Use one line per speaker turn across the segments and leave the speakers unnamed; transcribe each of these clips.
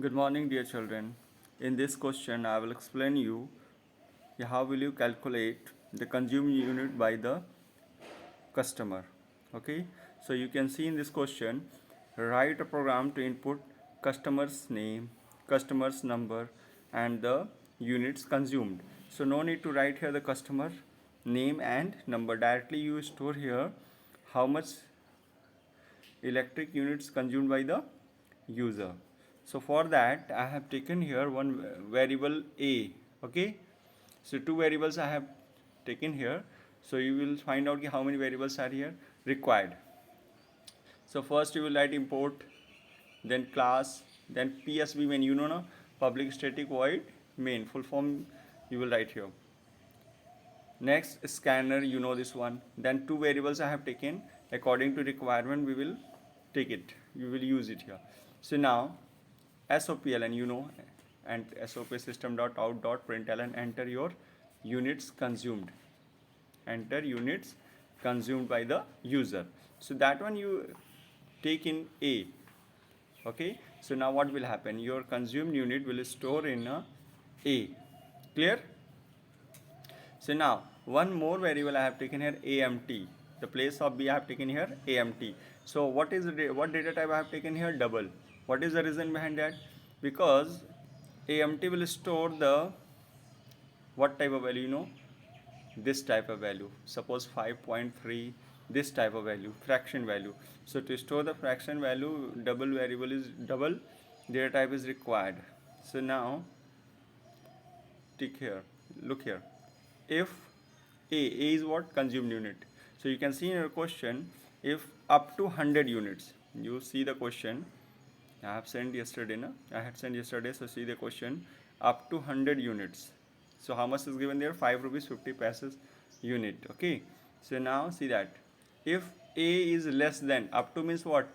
Good morning, dear children. In this question, I will explain you how will you calculate the consumed unit by the customer. Okay, so you can see in this question, write a program to input customer's name, customer's number, and the units consumed. So no need to write here the customer name and number. Directly you store here how much electric units consumed by the user. So for that I have taken here one variable a. Okay, so two variables I have taken here. So you will find out how many variables are here required. So first you will write import, then class, then PSB main, you know na, public static void main, full form you will write here. Next scanner, you know this one. Then two variables I have taken according to requirement, we will take it, you will use it here. So now SOPLN, you know, and SOP system.out.println, enter your units consumed, enter units consumed by the user. So that one you take in A. Okay, so now what will happen, your consumed unit will store in A. Clear? So now one more variable I have taken here, AMT. The place of B I have taken here AMT. So what is what data type I have taken here? Double. What is the reason behind that? Because AMT will store the what type of value, you know, this type of value. Suppose 5.3, this type of value, fraction value. So to store the fraction value, double variable is double data type is required. So now tick here, look here. If A is what? Consumed unit. So you can see in your question, if up to 100 units, you see the question, I have sent yesterday, na? I had sent yesterday, so see the question, up to 100 units. So how much is given there? 5 rupees 50 paise unit. Okay. So now see that. If A is less than, up to means what?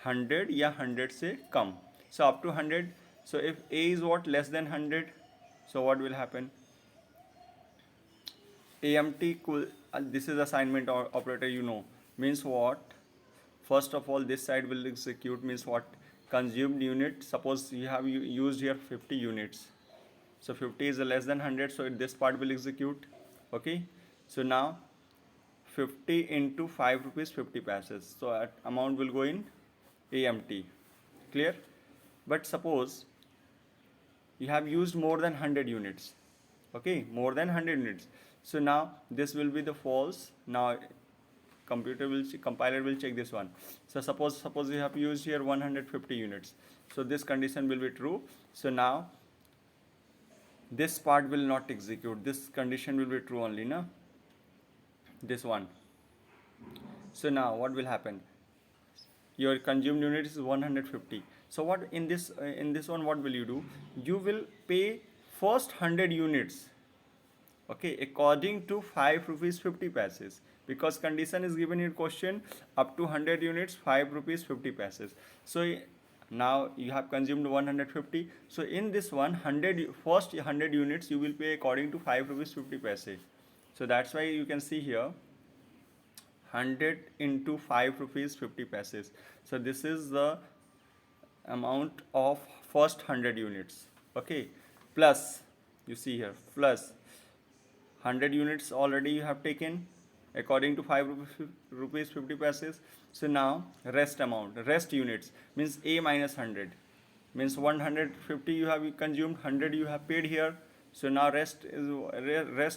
100 या 100 से कम. So up to 100. So if A is what? Less than 100. So what will happen? AMT, this is assignment or operator, you know, means what? First of all, this side will execute means what? Consumed unit. Suppose you have used here 50 units. So 50 is less than 100, so this part will execute. Okay. So now 50 into 5 rupees 50 passes. So that amount will go in AMT. Clear? But suppose you have used more than 100 units. Okay, more than 100 units. So now this will be the false. Now compiler will check this one. So suppose you have used here 150 units. So this condition will be true. So now this part will not execute. This condition will be true only, na? This one. So now what will happen? Your consumed unit is 150. So what in this one, what will you do? You will pay first 100 units. Okay, according to 5 rupees 50 paise, because condition is given in question, up to 100 units 5 rupees 50 paise. So now you have consumed 150. So in this one, first 100 units you will pay according to 5 rupees 50 paise. So that's why you can see here 100 into 5 rupees 50 paise. So this is the amount of first 100 units. Okay, plus you see here plus 100 units already you have taken according to 5 rupees 50 paise. So now rest amount, rest units means A minus 100 means 150 you have consumed, 100 you have paid here. So now rest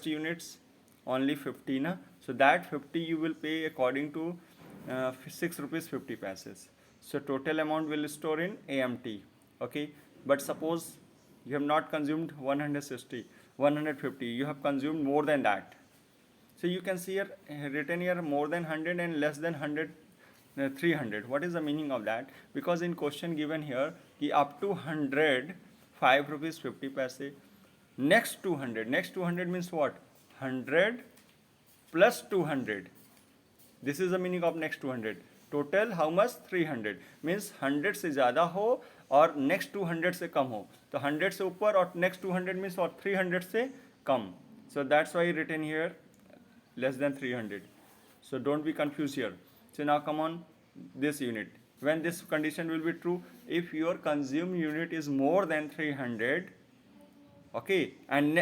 units only 50 na. So that 50 you will pay according to 6 rupees 50 paise. So total amount will store in AMT. Okay, but suppose you have not consumed 150, you have consumed more than that. So you can see here written here more than 100 and less than 100, 300. What is the meaning of that? Because in question given here ki up to 100 5 rupees 50 paise, next 200 means what? 100 plus 200. This is the meaning of next 200. Total how much 300 means 100 से ज़्यादा हो और next 200 से कम हो. तो 100 से ऊपर और नेक्स्ट 200 मीन्स और 300 से कम. So that's why written here less than 300. So don't be confused here. So now come on this unit. When this condition will be true, if your consumed unit is more than 300, okay, and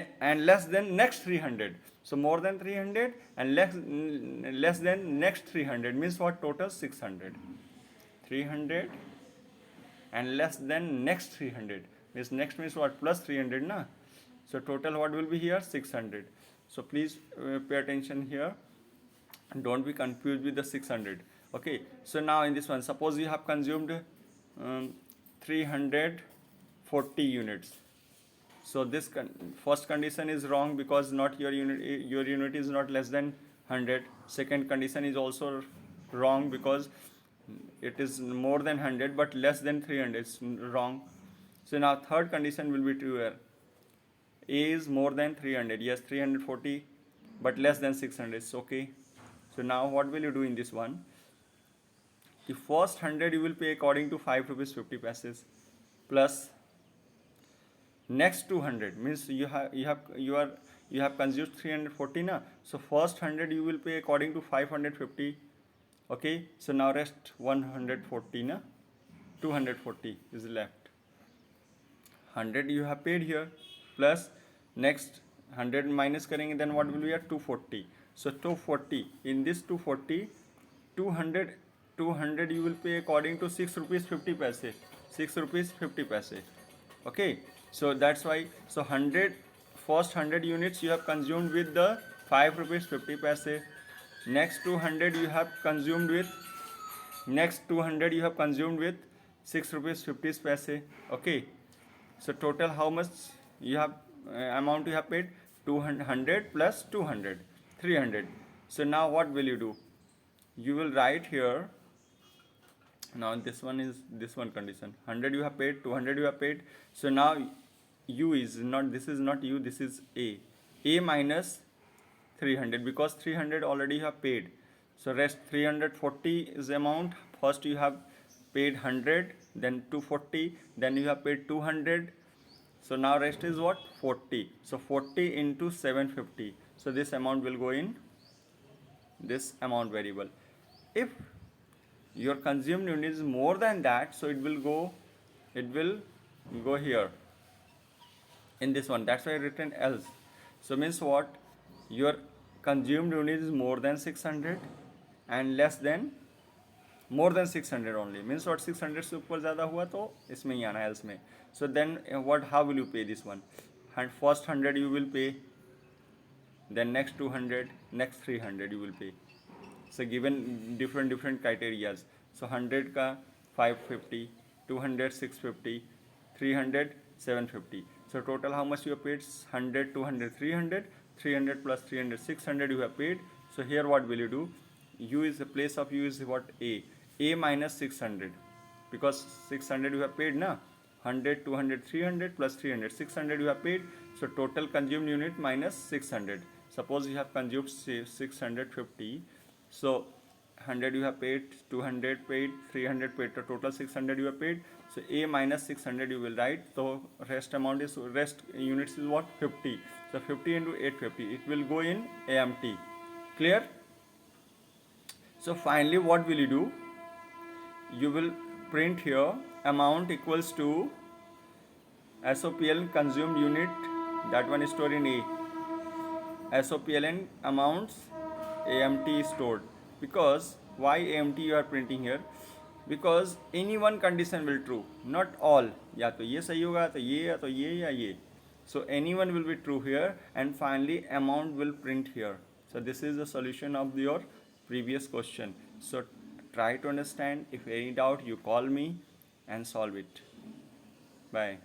less than next 300. So more than 300 and less than next 300 means what? Total 600. 300 and less than next 300 means next means what? Plus 300 na. So total what will be here? 600. So please pay attention here and don't be confused with the 600. Okay, so now in this one, suppose you have consumed 340 units. So this first condition is wrong because not your unit is not less than 100. Second condition is also wrong because it is more than 100 but less than 300. It's wrong. So now third condition will be true here. A is more than 300. Yes, 340 but less than 600. It's okay. So now what will you do in this one? The first 100 you will pay according to 5 rupees 50 paise plus next 200 means you have consumed 340 na. So first 100 you will pay according to 550. Okay, so now rest 140 na, 240 is left. 100 you have paid here plus next 100 minus karenge, then what will be at 240. So 240, in this 240, 200 you will pay according to 6 rupees 50 paise, 6 rupees 50 paise. Okay, so that's why, so 100 first 100 units you have consumed with the 5 rupees 50 paise. Next 200 you have consumed with 6 rupees 50 paise. Okay, so total how much you have amount you have paid? 200 plus 200, 300. So now what will you do? You will write here. Now this one is this one condition. 100 you have paid, 200 you have paid. So now U is not, this is not U, this is A. A minus 300 because 300 already you have paid. So rest 340 is the amount. First you have paid 100, then 240, then you have paid 200. So now rest is what? 40. So 40 into 750. So this amount will go in this amount variable. If your consumed unit is more than that, so it will go here in this one. That's why I written else. So means what? Your consumed unit is more than 600 and less than more than 600 only. Means what? 600 से ऊपर ज़्यादा हुआ तो इसमें ही आना else में. So then what? How will you pay this one? And first 100 you will pay, then next 200, next 300 you will pay. So given different criterias. So 100 का 550, 200 650, 300 750. So total how much you have paid? 100, 200, 300, 300 plus 300, 600 you have paid. So here what will you do? U is the place of U is what? A minus 600 because 600 you have paid na. 100, 200, 300 plus 300, 600 you have paid. So total consumed unit minus 600. Suppose you have consumed 650. So 100 you have paid, 200 paid, 300 paid, the total 600 you have paid. So A minus 600 you will write. So rest units is what? 50. So 50 into 850, it will go in AMT. Clear? So finally what will you do? You will print here amount equals to SOPL consumed unit, that one is stored in A. SOPLN amounts AMT is stored. Because why AMT you are printing here? Because any one condition will true, not all. या तो ये सही होगा तो ये या तो ये या ये. So any one will be true here and finally amount will print here. So this is the solution of your previous question. So try to understand. If any doubt you call me and solve it. Bye.